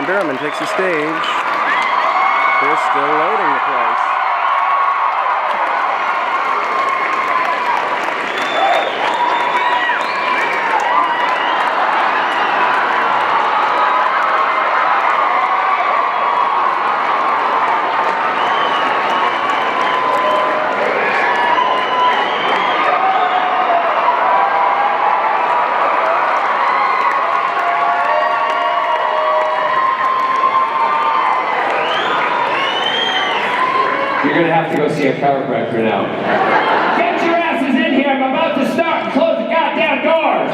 John Barrowman takes the stage. They're still loading the place. You're gonna have to go see a chiropractor now. Get your asses in here, I'm about to start and close the goddamn doors!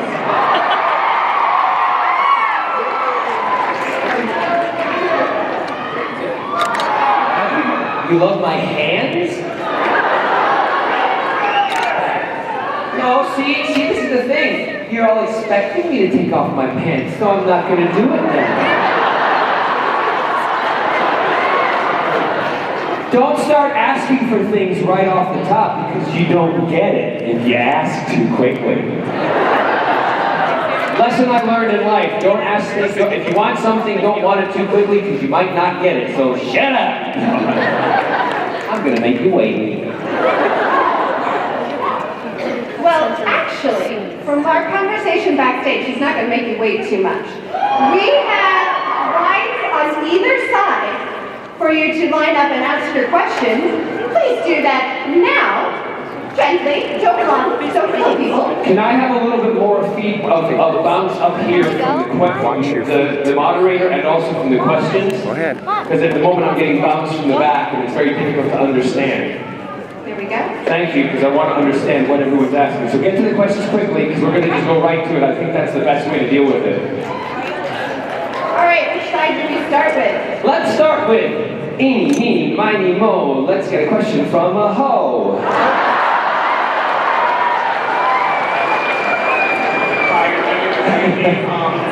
You love my hands? No, see, this is the thing. You're all expecting me to take off my pants, so I'm not gonna do it then. Don't start asking for things right off the top because you don't get it if you ask too quickly. Lesson I learned in life, don't ask things, if you want something, don't want it too quickly because you might not get it, so shut up! I'm gonna make you wait. Well, actually, from our conversation backstage, he's not gonna make you wait too much. We have lines on either side for you to line up and answer your questions. Please do that now. Gently. Don't kill people. Can I have a little bit more feed of bounce up here from the moderator and also from the questions? Go ahead. Because at the moment I'm getting bounced from the back and it's very difficult to understand. There we go. Thank you, because I want to understand what everyone's asking. So get to the questions quickly, because we're going to just go right to it. I think that's the best way to deal with it. All right, which side do we start with? Let's start with eeny, meeny, miny, mo. Let's get a question from a hoe.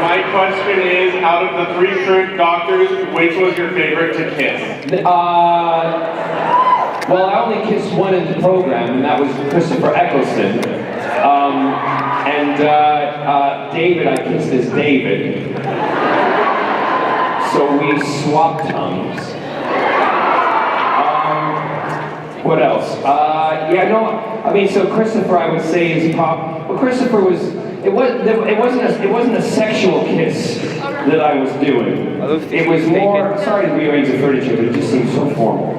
My question is, out of the 3 current Doctors, which was your favorite to kiss? Well, I only kissed one in the program, and that was Christopher Eccleston. David, I kissed as David. So we swapped tongues. What else? So Christopher, I would say, is pop. Well, Christopher was. It wasn't a sexual kiss that I was doing. It was more. Sorry to rearrange the furniture, but it just seems so formal.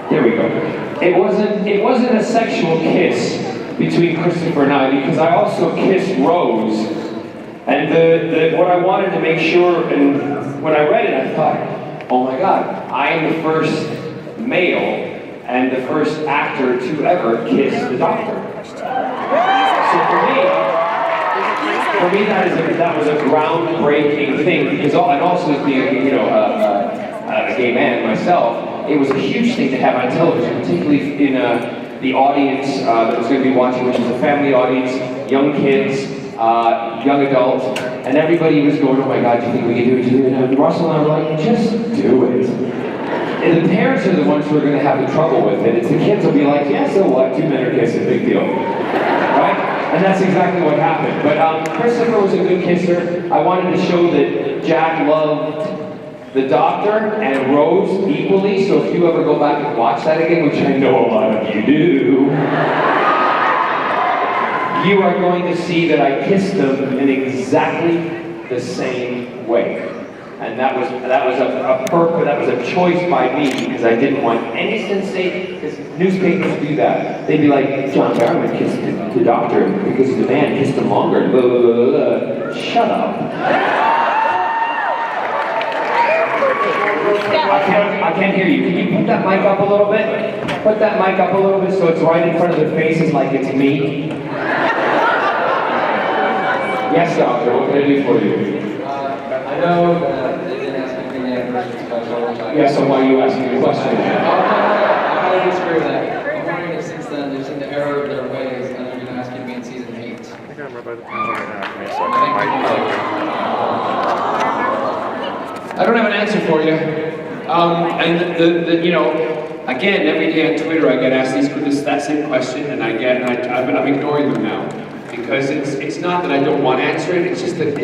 There we go. It wasn't a sexual kiss between Christopher and I, because I also kissed Rose. And what I wanted to make sure, and when I read it, I thought, oh my God, I am the first male and the first actor to ever kiss the Doctor. So for me, that was a groundbreaking thing, because and also as being a gay man myself, it was a huge thing to have on television, particularly in the audience that was going to be watching, which was a family audience, young kids, young adults, and everybody was going, oh my God, do you think we can do it? And Russell and I were like, just do it. And the parents are the ones who are going to have the trouble with it. It's the kids will be like, yeah, so what? 2 men are kissing, big deal. Right? And that's exactly what happened. But Christopher was a good kisser. I wanted to show that Jack loved the Doctor and Rose equally, so if you ever go back and watch that again, which I know a lot of you do, you are going to see that I kissed them in exactly the same way. And that was a choice by me, because I didn't want any sensation, because newspapers do that. They'd be like, John Barrowman kissed the Doctor because the man kissed him longer, blah, blah, blah, blah. Shut up. I can't hear you. Can you put that mic up a little bit? Put that mic up a little bit so it's right in front of their faces like it's me. Yes, Doctor, what can I do for you? I know that they didn't ask anything yet, but yeah, so why are you asking the question? I disagree with that. I'm wondering if since then they've seen the error of their ways and they're going to ask you to be in season 8. I think I'm right by the panel right now. I don't have an answer for you. Again, every day on Twitter I get asked that same question, and I'm ignoring them now, because it's not that I don't want to answer it. It's just that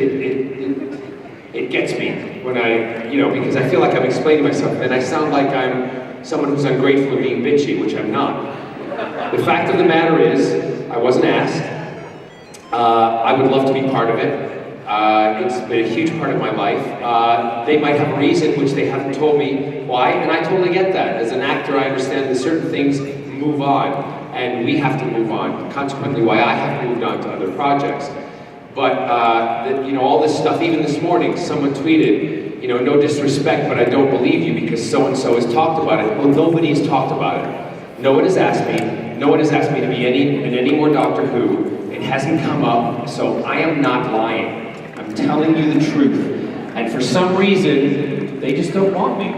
it gets me when I, because I feel like I'm explaining myself, and I sound like I'm someone who's ungrateful or being bitchy, which I'm not. The fact of the matter is, I wasn't asked. I would love to be part of it. It's been a huge part of my life. They might have a reason which they haven't told me why, and I totally get that. As an actor, I understand that certain things move on, and we have to move on. Consequently, why I have moved on to other projects. But, all this stuff, even this morning, someone tweeted, no disrespect, but I don't believe you because so-and-so has talked about it. Well, nobody has talked about it. No one has asked me. No one has asked me to be in any more Doctor Who. It hasn't come up, so I am not lying. I'm telling you the truth. And for some reason, they just don't want me.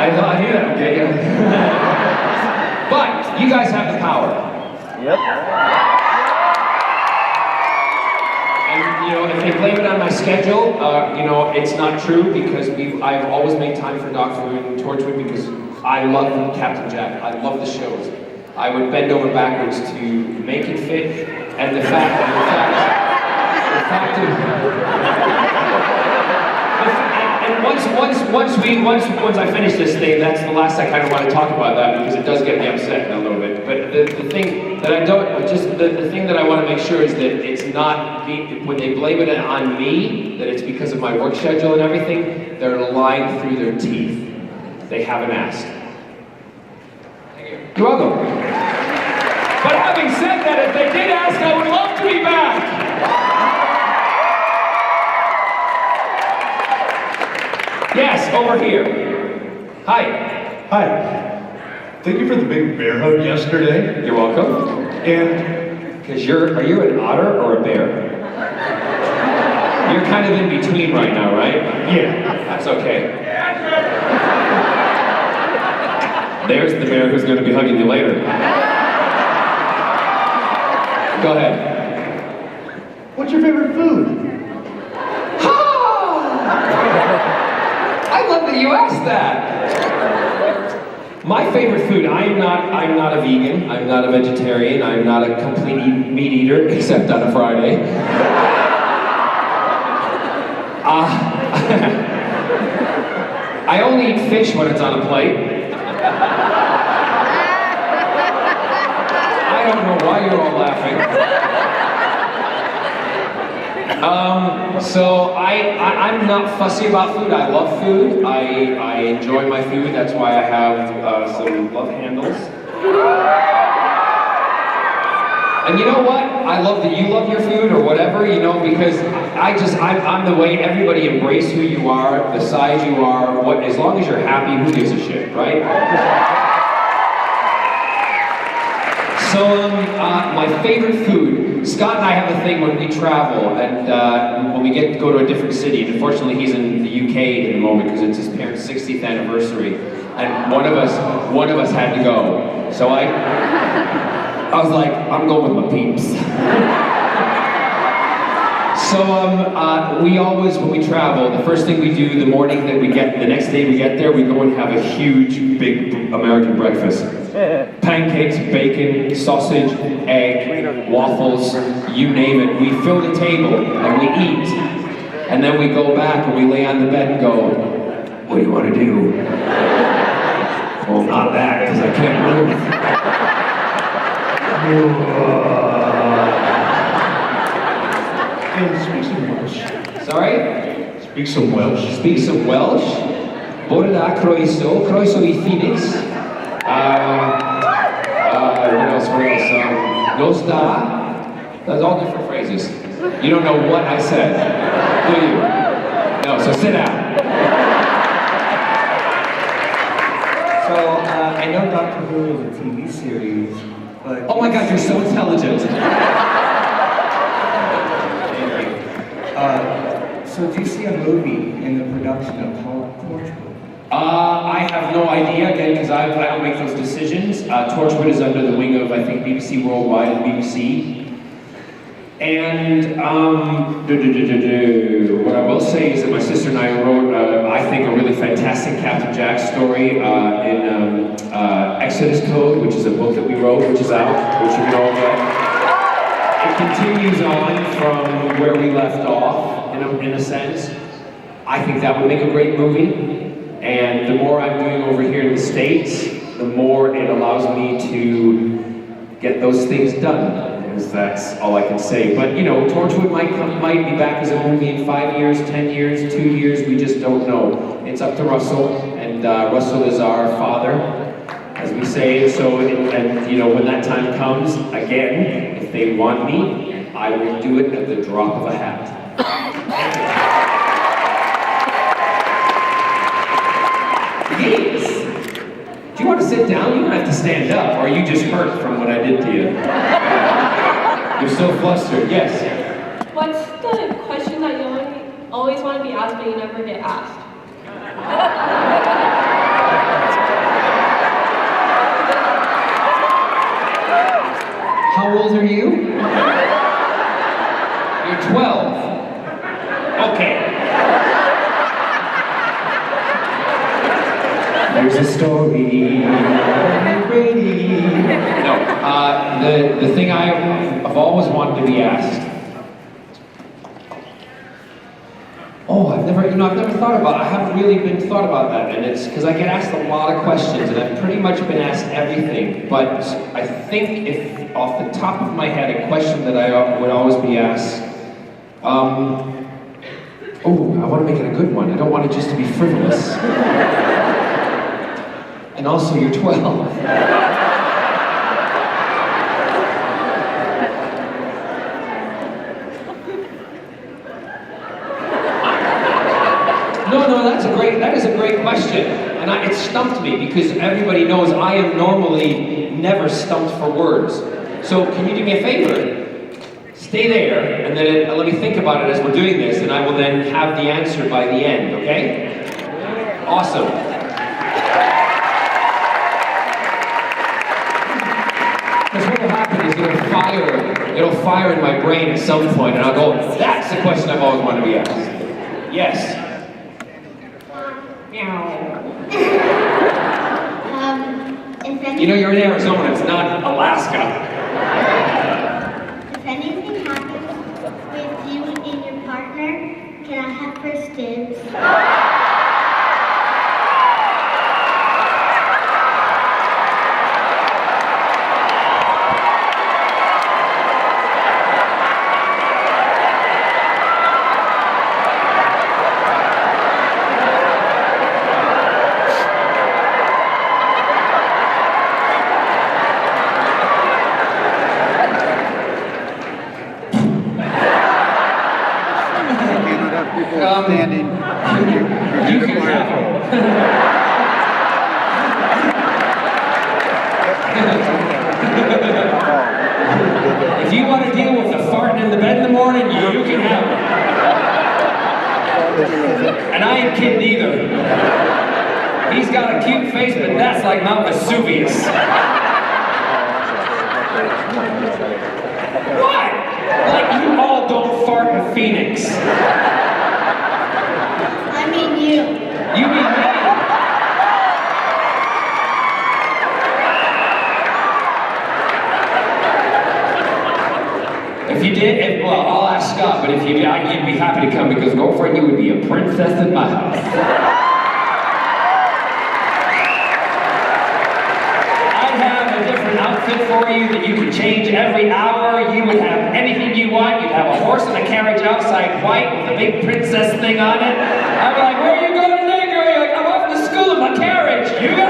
I hear that, okay? But you guys have the power. Yep. And if they blame it on my schedule, it's not true because I've always made time for Doctor Who and Torchwood because I love Captain Jack. I love the shows. I would bend over backwards to make it fit, and the fact once I finish this thing, that's the last I kind of want to talk about that because it does get me upset a little bit. But the thing that the thing that I want to make sure is that it's not when they blame it on me, that it's because of my work schedule and everything, they're lying through their teeth. They haven't asked. You're welcome. But having said that, if they did ask, I would love to be back. Yes, over here. Hi. Hi. Thank you for the big bear hug yesterday. You're welcome. And Because are you an otter or a bear? You're kind of in between right now, right? yeah, That's okay. There's the bear who's going to be hugging you later. Go ahead. what's your favorite food? I love that you asked that. My favorite food, I'm not a vegan, I'm not a vegetarian, I'm not a complete meat eater, except on a Friday. I only eat fish when it's on a plate. I don't know why you're all laughing. So I'm not fussy about food. I love food. I enjoy my food. That's why I have some love handles. And you know what? I love that you love your food or whatever, because I'm the way everybody embrace who you are, the size you are, as long as you're happy, who gives a shit, right? So, my favorite food, Scott and I have a thing when we travel, and when we go to a different city, and unfortunately he's in the UK at the moment because it's his parents' 60th anniversary, and one of us had to go. So I was like, I'm going with my peeps. So we always, when we travel, the first thing we do the morning that the next day we get there, we go and have a huge, big American breakfast. Pancakes, bacon, sausage, egg, waffles, you name it. We fill the table and we eat. And then we go back and we lay on the bed and go, what do you want to do? Well, not that, because I can't And speak some Welsh. Sorry? Speak some Welsh. Speak some Welsh. Bore da croeso I Phoenix. What else? Nos da. That's all different phrases. You don't know what I said, do you? No, so sit down. So, I know Doctor Who is a TV series, but... Oh my God, you're so intelligent. So do you see a movie in the production of Torchwood? I have no idea, again, because I don't make those decisions. Torchwood is under the wing of, I think, BBC Worldwide and BBC. And what I will say is that my sister and I wrote, I think, a really really fantastic Captain Jack story in Exodus Code, which is a book that we wrote, which is out, which you can all get. It continues on from where we left off, in a sense. I think that would make a great movie. And the more I'm doing over here in the States, the more it allows me to get those things done. Because that's all I can say. But you know, Torchwood might be back as a movie in 5 years, 10 years, 2 years, we just don't know. It's up to Russell, and Russell is our father, as we say. So, and you know, when that time comes, again, if they want me, I will do it at the drop of a hat. Yes. Do you want to sit down? You don't have to stand up, or are you just hurt from what I did to you? You're so flustered. Yes. What's the question that you always want to be asked, but you never get asked? How old are you? You're 12. Okay. There's a story. No, the thing I've always wanted to be asked. Oh, I've never thought about. I haven't really been thought about that, and it's because I get asked a lot of questions, and I've pretty much been asked everything. But I think if off the top of my head, a question that I would always be asked. Oh, I want to make it a good one. I don't want it just to be frivolous. And also, you're 12. No, that is a great question. And it stumped me because everybody knows I am normally never stumped for words. So can you do me a favor? Stay there, and then let me think about it as we're doing this, and I will then have the answer by the end, okay? Awesome. Because what will happen is it'll fire in my brain at some point, and I'll go, that's the question I've always wanted to be asked. Yes. You know, you're in Arizona, it's not Alaska. If anything happens with you and your partner, can I have first dibs? Standing. You can have If you want to deal with the farting in the bed in the morning, you can have it. And I ain't kidding either. He's got a cute face, but that's like Mount Vesuvius. What? Like you all don't fart in Phoenix. I mean you. You mean me? If you did, well, I'll ask Scott, but if you did, you'd be happy to come because girlfriend, you would be a princess in my house. I'd have a different outfit for you that you could change every hour. You would have anything you want. You'd have a horse and a carriage outside white with a big princess thing on it. I'd be like, where are you going today, girl? You're like, I'm off to school in my carriage. You go.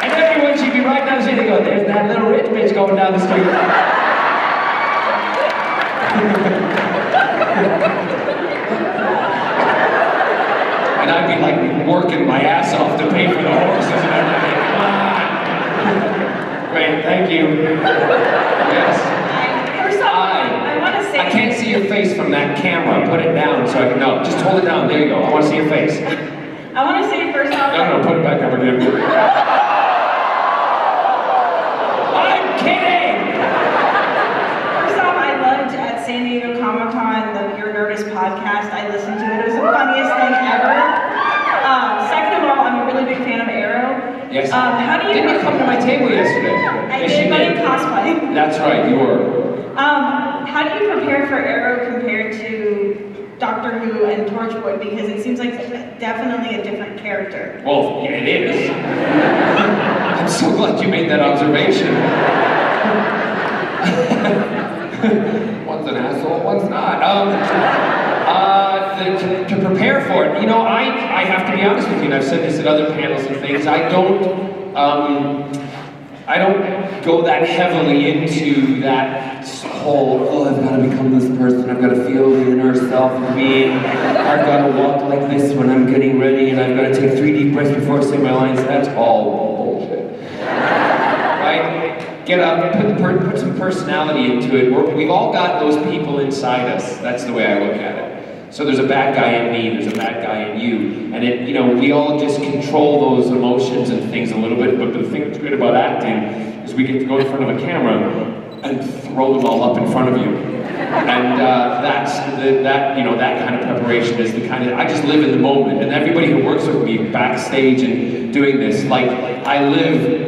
And everyone, she'd be right down the street. They go, there's that little rich bitch going down the street. And I'd be like working my ass off to pay for the horses and everything. Come on. Great, thank you. Yes. First off, I want to say... I can't see your face from that camera. Put it down so I can... No, just hold it down. There you go. I want to see your face. I want to say first off... No, put it back up again. I'm kidding! First off, I loved at San Diego how do you... Didn't you come to my table yesterday? I Yes, did, you but in cosplay. That's right, you were. How do you prepare for Arrow compared to Doctor Who and Torchwood? Because it seems like definitely a different character. Well, yeah, it is. I'm so glad you made that observation. One's an asshole, one's not. To prepare for it, you know, I have to be honest with you, and I've said this at other panels and things, I don't go that heavily into that whole, oh, I've got to become this person, I've got to feel the inner self of me, I've got to walk like this when I'm getting ready, and I've got to take 3 deep breaths before I say my lines. That's all bullshit. Right? Get up, put some personality into it. We've all got those people inside us. That's the way I look at it. So there's a bad guy in me, there's a bad guy in you, and it, you know, we all just control those emotions and things a little bit, but the thing that's great about acting is we get to go in front of a camera and throw them all up in front of you. And that kind of preparation is the kind of, I just live in the moment, and everybody who works with me backstage and doing this, like, I live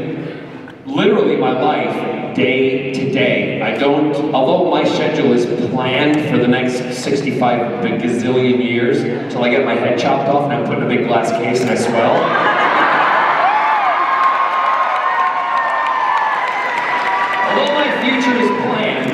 literally my life day to day. I don't, although my schedule is planned for the next 65 gazillion years till I get my head chopped off and I'm put in a big glass case and I swell. Although my future is planned,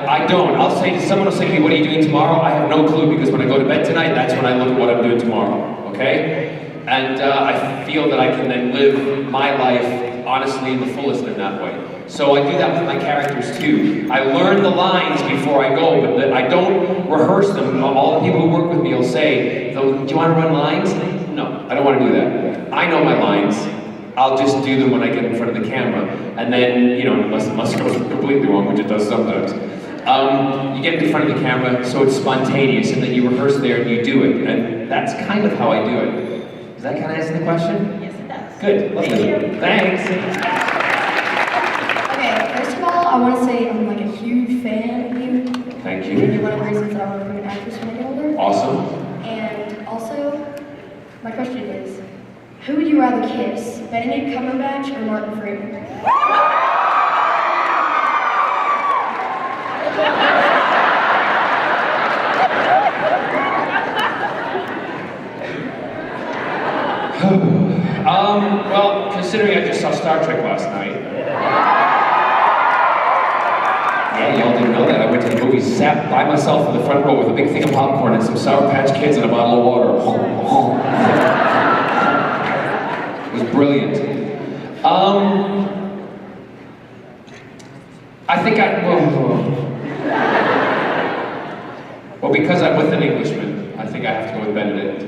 I don't. I'll say, someone will say to me, what are you doing tomorrow? I have no clue, because when I go to bed tonight, that's when I look at what I'm doing tomorrow, okay? And I feel that I can then live my life honestly in the fullest in that way. So I do that with my characters too. I learn the lines before I go, but I don't rehearse them. All the people who work with me will say, do you want to run lines? No, I don't want to do that. I know my lines. I'll just do them when I get in front of the camera. And then, you know, unless it goes completely wrong, which it does sometimes. You get in front of the camera, so it's spontaneous, and then you rehearse there and you do it. And that's kind of how I do it. Does that kind of answer the question? Yes, it does. Good. Lovely. Thanks. Okay, first of all, I want to say I'm like a huge fan of you. Thank And you. you're one of the reasons I want to become an actress when I get older. Awesome. And also, my question is, who would you rather kiss, Benedict Cumberbatch or Martin Freeman? Well, considering I just saw Star Trek last night. Yeah, y'all didn't know that. I went to the movie, sat by myself in the front row with a big thing of popcorn and some Sour Patch Kids and a bottle of water. It was brilliant. I think well, because I'm with an Englishman, I think I have to go with Benedict.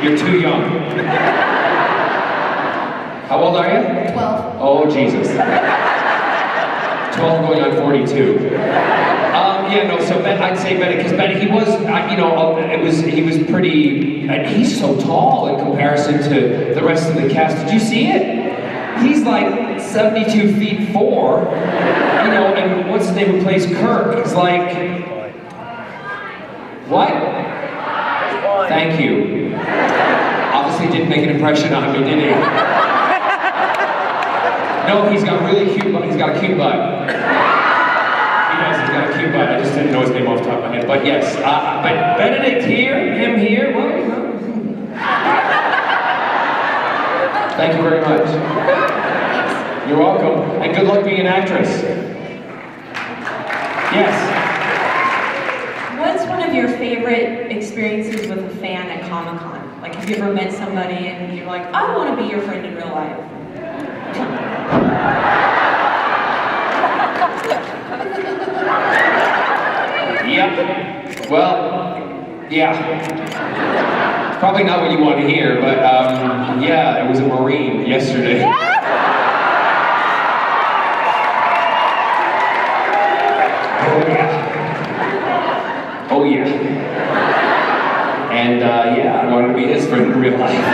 You're too young. How old are you? 12. Oh, Jesus. 12 going on 42. Yeah, no, so I'd say Benedict, because Benedict, he was, you know, he was pretty, and he's so tall in comparison to the rest of the cast. Did you see it? He's like 72 feet 4, you know, and what's his name who plays Kirk? He's like, what? Thank you. Obviously didn't make an impression on me, did he? No, he's got really cute butt. He's got a cute butt. He does, he's got a cute butt. I just didn't know his name off the top of my head. But yes, but Benedict here, him here, well, you know. Thank you very much. You're welcome. And good luck being an actress. Yes. What's one of your favorite experiences with a fan at Comic-Con? Like, have you ever met somebody and you're like, I want to be your friend in real life? Yep. Well, yeah. It's probably not what you want to hear, but yeah, it was a Marine yesterday. Oh yeah. And yeah, I wanted to be his friend in real life.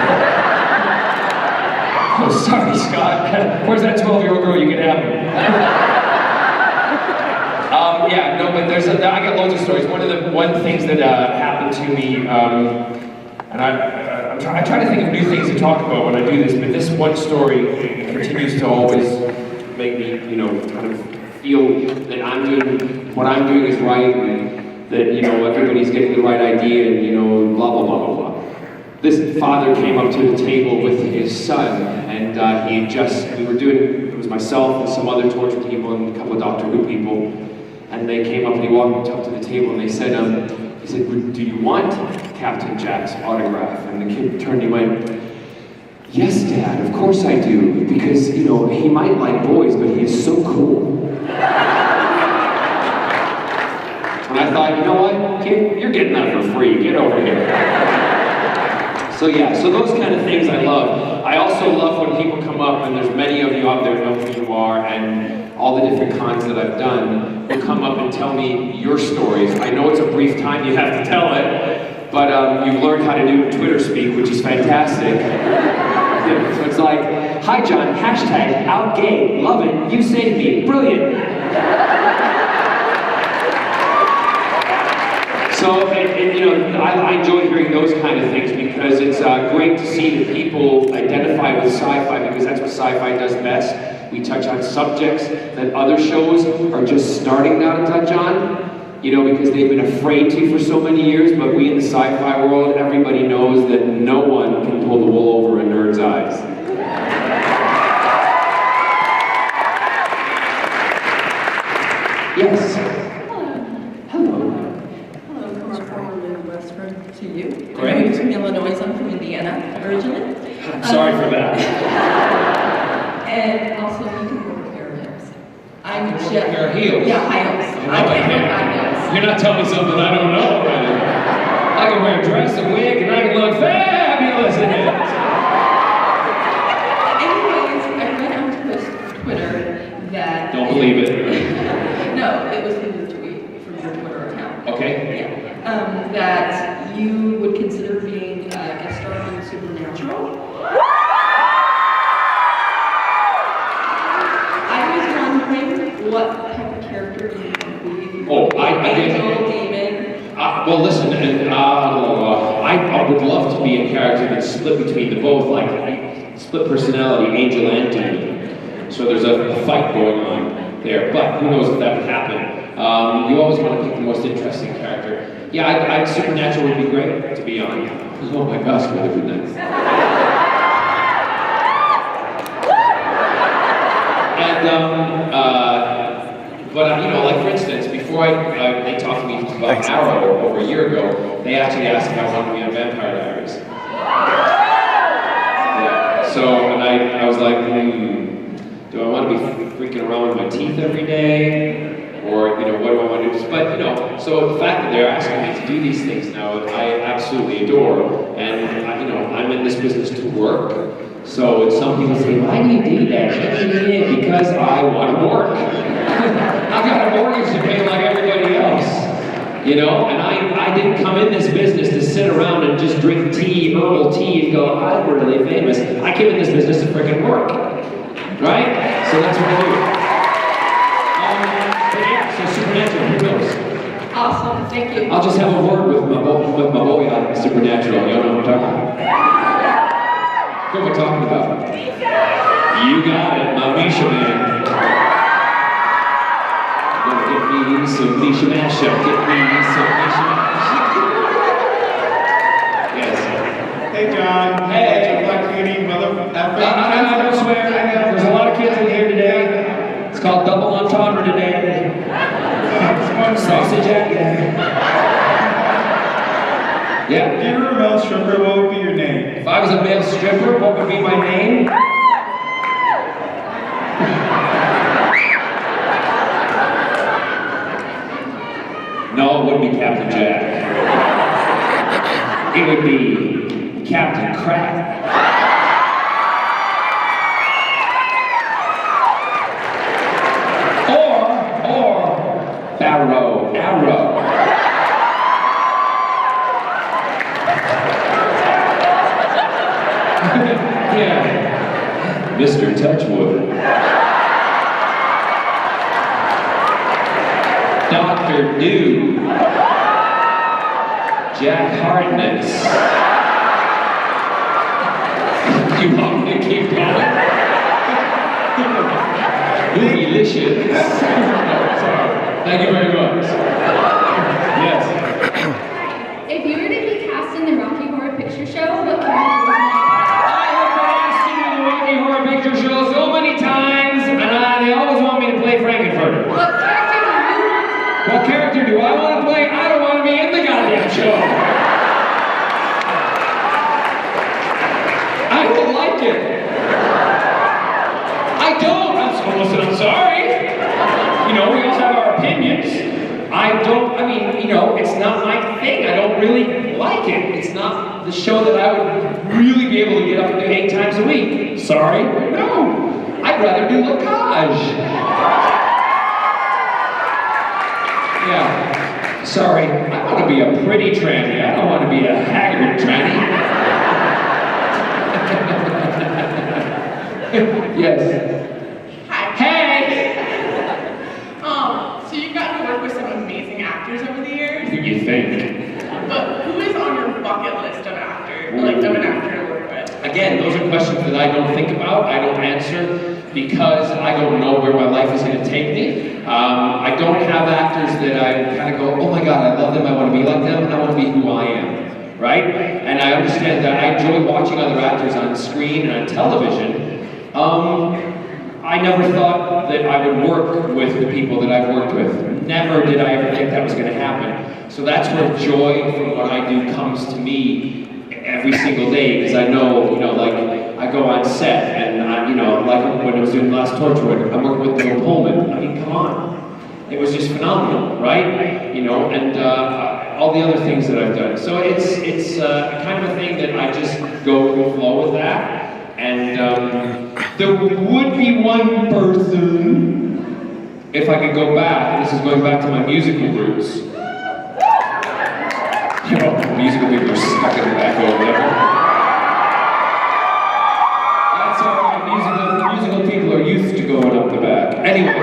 Oh, sorry, Scott. Where's that 12-year-old girl? You can have him. Yeah, no, but I got loads of stories. One of the things that happened to me, And I try to think of new things to talk about when I do this, but this one story continues to always make me, you know, kind of feel that I'm doing, what I'm doing is right, and that, you know, everybody's getting the right idea, and, you know, blah, blah, blah, blah, blah. This father came up to the table with his son, and it was myself and some other Torchwood people and a couple of Doctor Who people, and they came up and he walked up to the table and they said, he said, do you want Captain Jack's autograph? And the kid turned and he went, yes, Dad, of course I do, because, you know, he might like boys, but he is so cool. And I thought, you know what, kid, you're getting that for free, get over here. So yeah, so those kind of things I love. I also love when people come up, and there's many of you out there know who you are, and all the different cons that I've done, will come up and tell me your stories. I know it's a brief time you have to tell it, but you've learned how to do Twitter speak, which is fantastic. So it's like, hi John, hashtag out gay, love it, you saved me, brilliant. So, and, you know, I enjoy hearing those kind of things because it's great to see that people identify with sci-fi, because that's what sci-fi does best. We touch on subjects that other shows are just starting now to touch on, you know, because they've been afraid to for so many years, but we in the sci-fi world, everybody knows that no one can pull the wool over a nerd's eyes. Yes? To you. Great. I'm from Illinois, I'm from Indiana originally. I'm sorry for that. And also you can wear a pair of heels. I'm a pair of heels? Yeah, high heels. I can't wear high heels. You're not telling me something I don't know already. I can wear a dress, a wig, and I can look fabulous in it. Anyways, I went onto his Twitter that... Don't believe it. No, it was in the tweet from your Twitter account. Okay. Yeah. That you would consider being a guest star on Supernatural. I was wondering what type of character you would be. Oh, I Angel, demon. well, listen, I would love to be a character that's split between the both, like split personality, angel and demon. So there's a fight going on there, but who knows if that would happen. You always want to pick the most interesting character. Yeah, Supernatural would be great to be on. Oh my gosh, would it be nice. And, but you know, like for instance, before they talked to me about Arrow over a year ago, they actually asked if I wanted to be on Vampire Diaries. Yeah. So, and I was like, do I want to be freaking around with my teeth every day? Or, you know, what do I want to do? But, you know, so the fact that they're asking me to do these things now, I absolutely adore. And, you know, I'm in this business to work. So some people say, why do you do that? Because I want to work. I've got a mortgage to pay like everybody else. You know, and I didn't come in this business to sit around and just drink tea, herbal tea, and go, I'm really famous. I came in this business to freaking work. Right? So that's what I do. So Supernatural, who knows? Awesome, thank you. I'll just have a word with my boy on Supernatural. You know what I'm talking about? Who am I talking about? You got it, my Misha man. Gonna get me some Misha mashup. Get me some Misha mashup. Yes. Hey John. Hey. Black Beauty, mother. I don't swear. There's a lot of kids in here today. It's called double entendre today. Sausage egg. Yeah. If you were a male stripper, what would be your name? If I was a male stripper, what would be my name? No, it wouldn't be Captain Jack. It would be Captain Crap. Or Arrow. Yeah. Mr. Touchwood. Doctor Who. Jack Harkness. You want me to keep going? Delicious. Sorry. Thank you very much. Yes. If you were to be cast in the Rocky Horror Picture Show, what character would you play? I have been asked to do the Rocky Horror Picture Show so many times, and they always want me to play Frankenfurter. What character do you want to play? What character do I want to play? I don't want to be in the goddamn show. I don't like it. I don't. I'm sorry. You know, we all have our opinions. It's not my thing. I don't really like it. It's not the show that I would really be able to get up and do 8 times a week. Sorry. No. I'd rather do Locage. Yeah. Sorry. I want to be a pretty tranny. I don't want to be a haggard tranny. Yes. Hi. Hey! So you've gotten to work with some amazing actors over the years, You think? but who is on your bucket list of an actor to work with? Again, those are questions that I don't think about, I don't answer, because I don't know where my life is going to take me. I don't have actors that I kind of go, oh my God, I love them, I want to be like them, I want to be who I am, right? And I understand that I enjoy watching other actors on screen and on television. I never thought that I would work with the people that I've worked with. Never did I ever think that was going to happen. So that's where joy from what I do comes to me every single day, because I know, like I go on set and like when I was doing last Torchwood, I'm working with Bill Pullman. I mean, come on. It was just phenomenal, right? And all the other things that I've done. So it's kind of a thing that I just go with the flow with that. And there would be one person, if I could go back, and this is going back to my musical roots. Musical people are stuck in the back over there. That's all right, musical people are used to going up the back. Anyway.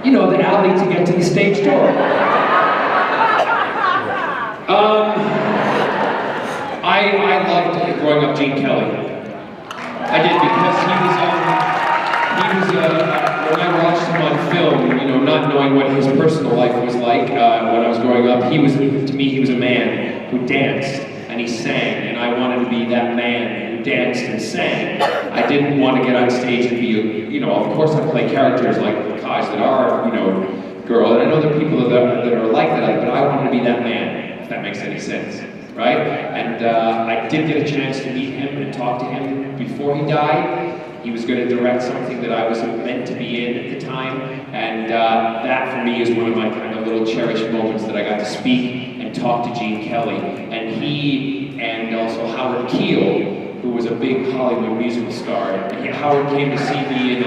The alley to get to the stage door. I loved growing up Gene Kelly. I did, because when I watched him on film, not knowing what his personal life was like when I was growing up, to me he was a man who danced and he sang, and I wanted to be that man who danced and sang. I didn't want to get on stage and be, of course I play characters like Kaj that are, girl, and I know there are people that are like that, but I wanted to be that man, if that makes any sense. Right? And I did get a chance to meet him and talk to him before he died. He was going to direct something that I was meant to be in at the time, and that for me is one of my kind of little cherished moments that I got to speak and talk to Gene Kelly. And he, and also Howard Keel, who was a big Hollywood musical star. Howard came to see me in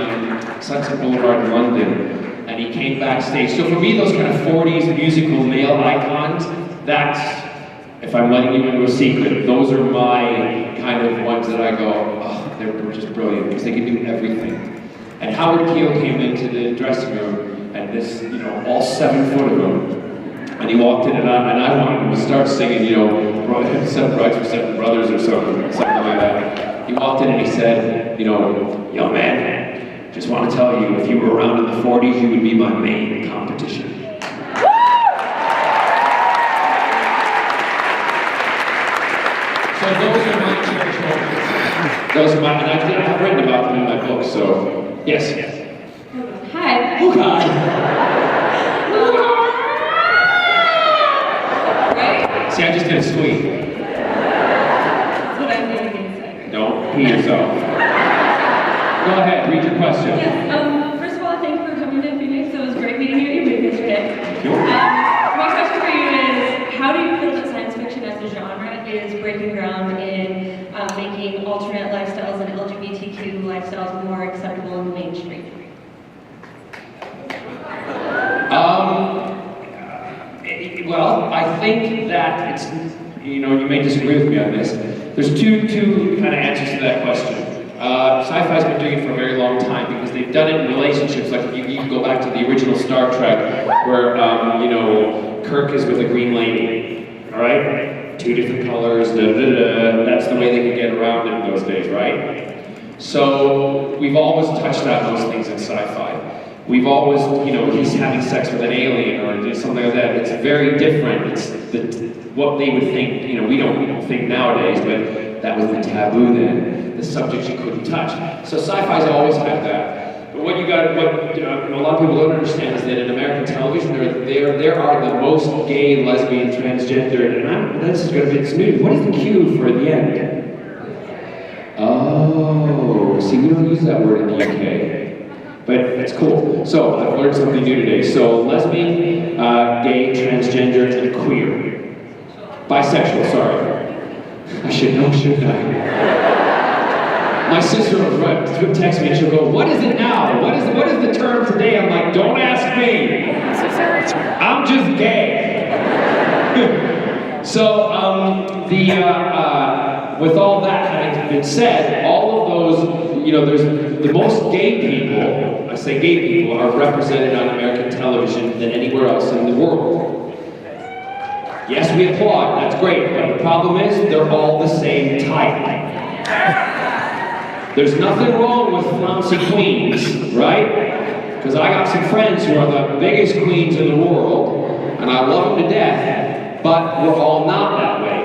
Sunset Boulevard in London, and he came backstage. So for me, those kind of 40s musical male icons, that's, if I'm letting you into a secret, those are my kind of ones that I go, oh, they're just brilliant, because they can do everything. And Howard Keel came into the dressing room, and this, all 7 foot of him, and he walked in, and I wanted him to start singing, 7 Brides for 7 Brothers or something like that. He walked in and he said, young man, just want to tell you, if you were around in the 40s, you would be my main competition. So those are my cherished moments. And I've written about them in my book, so yes. Hi. Oh God. Right? See, I just did a squeak. That's what I'm doing inside. Don't pee yourself. Go ahead, read your question. Yes, first of all, thank you for coming to Phoenix. It was great meeting you at your booth yesterday. Thank you. My question for you is, how do you feel that science fiction as a genre is breaking ground in making alternate lifestyles and LGBTQ lifestyles more acceptable in the mainstream? Well, I think that it's, you may disagree with me on this. There's two kind of answers to that question. Sci-fi's been doing it for a very long time because they've done it in relationships. Like you can go back to the original Star Trek, where Kirk is with a green lady. All right, two different colors, that's the way they could get around it in those days, right? So we've always touched on those things in sci-fi. We've always, he's having sex with an alien or something like that. It's very different. It's what they would think, we don't think nowadays, but that was the taboo then. The subjects you couldn't touch. So sci-fi's always had that. But what a lot of people don't understand is that in American television, there are the most gay, lesbian, transgender, and this is going to be new. What is the Q for the end? Oh, see, we don't use that word in the UK. But it's cool. So I've learned something new today. So lesbian, gay, transgender, and queer. Bisexual, sorry. I should know, shouldn't I? My sister will text me and she'll go, what is it now? What is the term today? I'm like, don't ask me. I'm just gay. So with all that having been said, all of those, there's the most gay people, I say gay people, are represented on American television than anywhere else in the world. Yes, we applaud, that's great, but the problem is they're all the same type. There's nothing wrong with flouncy queens, right? Because I got some friends who are the biggest queens in the world, and I love them to death, but we're all not that way.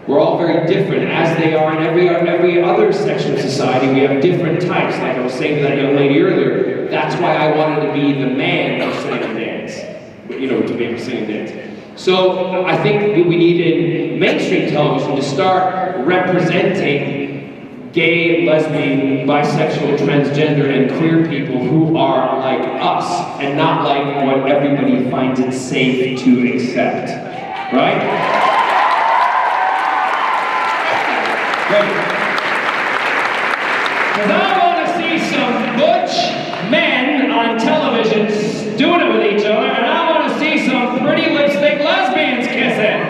We're all very different, as they are in every other section of society. We have different types. Like I was saying to that young lady earlier, that's why I wanted to be the man who sang and dance. To be able to sing and dance. So I think we need in mainstream television to start representing gay, lesbian, bisexual, transgender, and queer people who are like us, and not like what everybody finds it safe to accept. Right? Because I want to see some butch men on television doing it with each other, and I want to see some pretty lipstick lesbians kissing.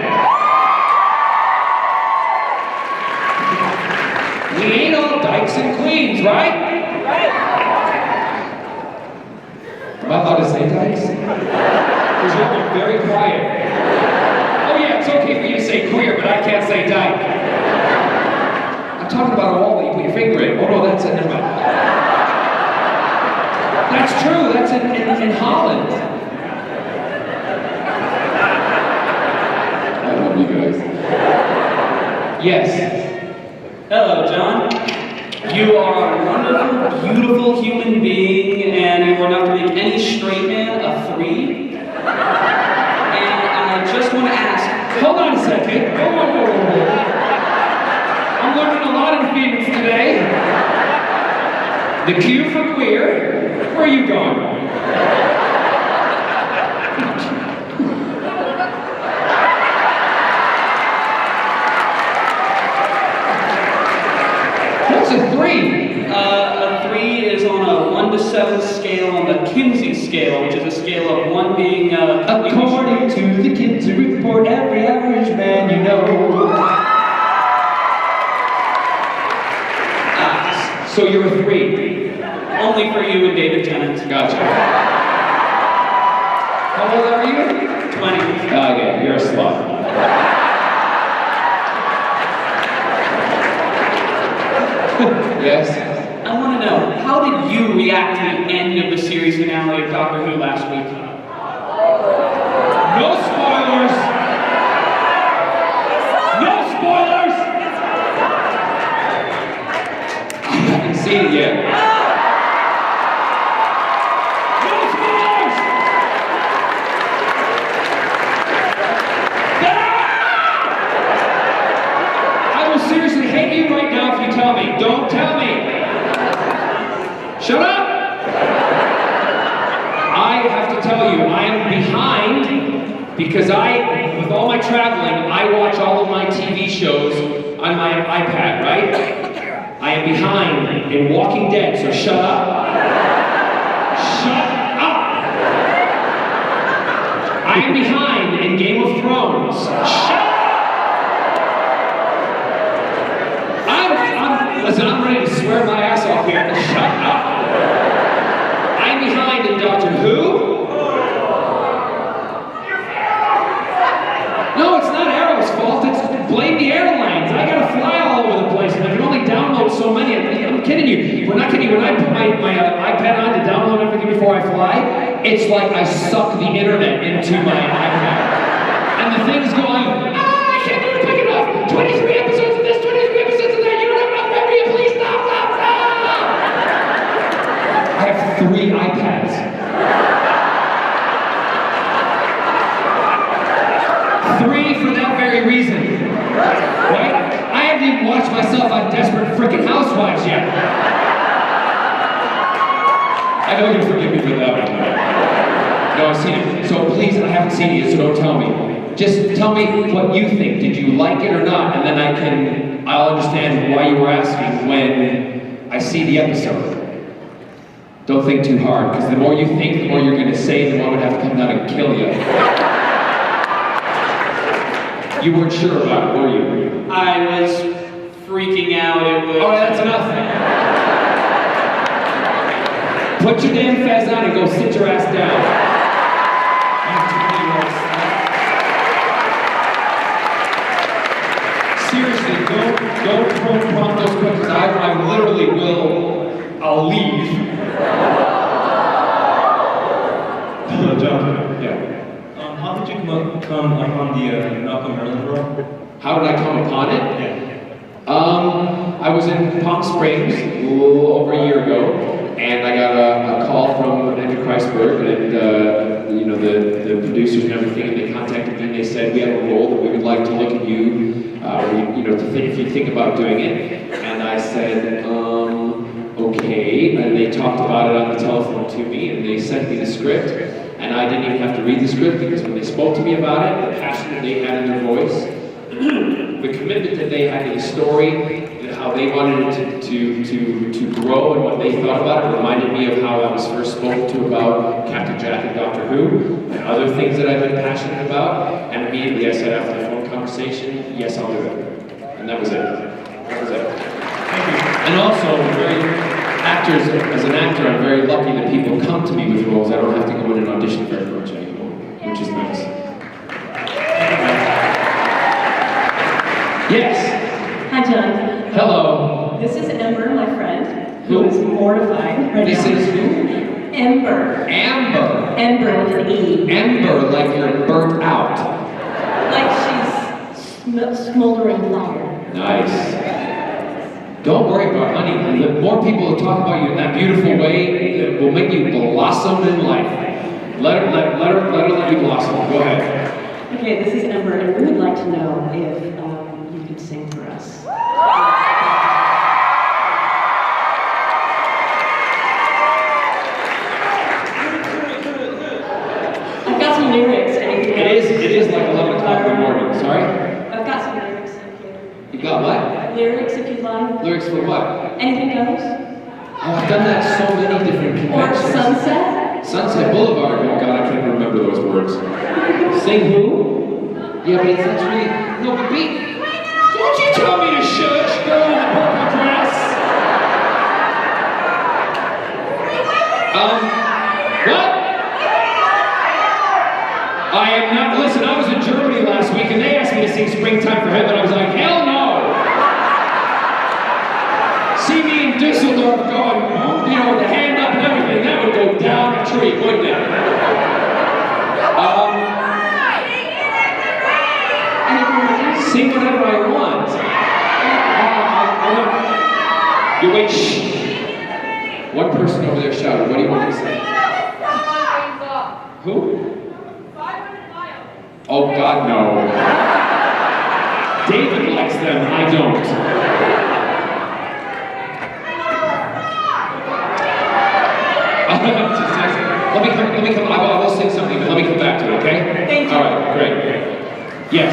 We ain't all dykes and queens, right? Am I allowed to say dykes? Because you're very quiet. Oh yeah, it's okay for you to say queer, but I can't say dyke. I'm talking about a wall that you put your finger in. Oh no, that's it. Never mind. That's true. That's in Holland. I love you guys. Yes. Hello, John. You are a wonderful, beautiful human being, and you are enough to make any straight man a 3. And I just want to ask. Hold on a second. Whoa. I'm learning a lot in Phoenix today. The Q for queer. Where are you going? What's a 3? A 3 is on a 1 to 7 scale on the Kinsey scale, which is a scale of 1 being according to the Kinsey report, every average man you know. So you're a 3. Only for you and David Tennant. Gotcha. How old are you? 20. Okay, you're a slut. Yes? I want to know, how did you react to the end of the series finale of Doctor Who last week? No spoilers! No spoilers! I haven't seen it yet. No spoilers! I will seriously hate you right now if you tell me. Don't tell me! Shut up! I have to tell you, I am behind because with all my traveling, I watch all of my TV shows on my iPad, right? I am behind in Walking Dead, so shut up. Shut up! I am behind in Game of Thrones. Shut up! Listen, I'm ready to swear my ass off here. Shut up! I'm behind in Doctor Who. No, it's not Arrow's fault. It's funny, when I put my iPad on to download everything before I fly, it's like I suck the internet into my iPad. And the thing's going, I can't do it quick enough. 23 episodes of this, 23 episodes of that. You don't have enough memory. Please stop. I have 3 iPads. 3 for that very reason. Right? I haven't even watched myself on Desperate Frickin' Housewives yet. I know you'll forgive me for that one. No, I've seen it. So please, I haven't seen it yet, so don't tell me. Just tell me what you think. Did you like it or not? And then I'll understand why you were asking when I see the episode. Don't think too hard, because the more you think, the more you're going to say, the more I'm going to have to come down and kill you. You weren't sure about it, were you? I was freaking out. It was... All right, that's enough. Put your damn fez on and go sit your ass down. Seriously, don't prompt those questions. I literally will. I'll leave. Hello, John. Yeah. How did you come upon the Malcolm Merlin role? How did I come upon it? Yeah. I was in Palm Springs a little over a year ago, and I got a call from Andrew Kreisberg and the producers and everything, and they contacted me and they said, we have a role that we would like to look at you, if you think about doing it. And I said, okay, and they talked about it on the telephone to me, and they sent me the script, and I didn't even have to read the script, because when they spoke to me about it, the passion that they had in their voice, the commitment that they had to the story, how they wanted it to grow and what they thought about it reminded me of how I was first spoken to about Captain Jack and Doctor Who and other things that I've been passionate about. And immediately I said after the phone conversation, yes, I'll do it. And that was it. That was it. And also, as an actor, I'm very lucky that people come to me with roles. I don't have to go in and audition very much anymore, which is nice. Yes. Hi, John. Hello. This is Ember, my friend, Who? who is mortified right This now. is who? Ember. Amber. Ember with an E. Ember, like you're burnt out. Like she's smoldering fire. Nice. Don't worry about it, honey. The more people who talk about you in that beautiful way, it will make you blossom in life. Let her let you blossom. Go ahead. Okay, this is Ember, and we would like to know if you could sing for us. I've got some lyrics. Anything else? It is like 11 o'clock in the morning. Sorry? I've got some lyrics. You got what? Lyrics, if you'd like. Lyrics for what? Anything goes? Oh, I've done that so many different Or conventions. Sunset? Sunset Boulevard. Oh God, I can't remember those words. Sing who? Yeah, but that's really no, but be. Don't you tell me to shush, girl in the purple dress. What? I am not. Listen, I was in Germany last week, and they asked me to sing "Springtime for Heaven." I was like, hell no. See me in Düsseldorf going, with the hand up and everything. That would go down a tree, wouldn't it? Sing whatever I want. You wait, shh. One person over there shouted, what do you want to say? Who? 500 miles. Oh God, no. David likes them, I don't. Let me come, I will sing something, but let me come back to it, okay? Thank you. All right, great. Yes.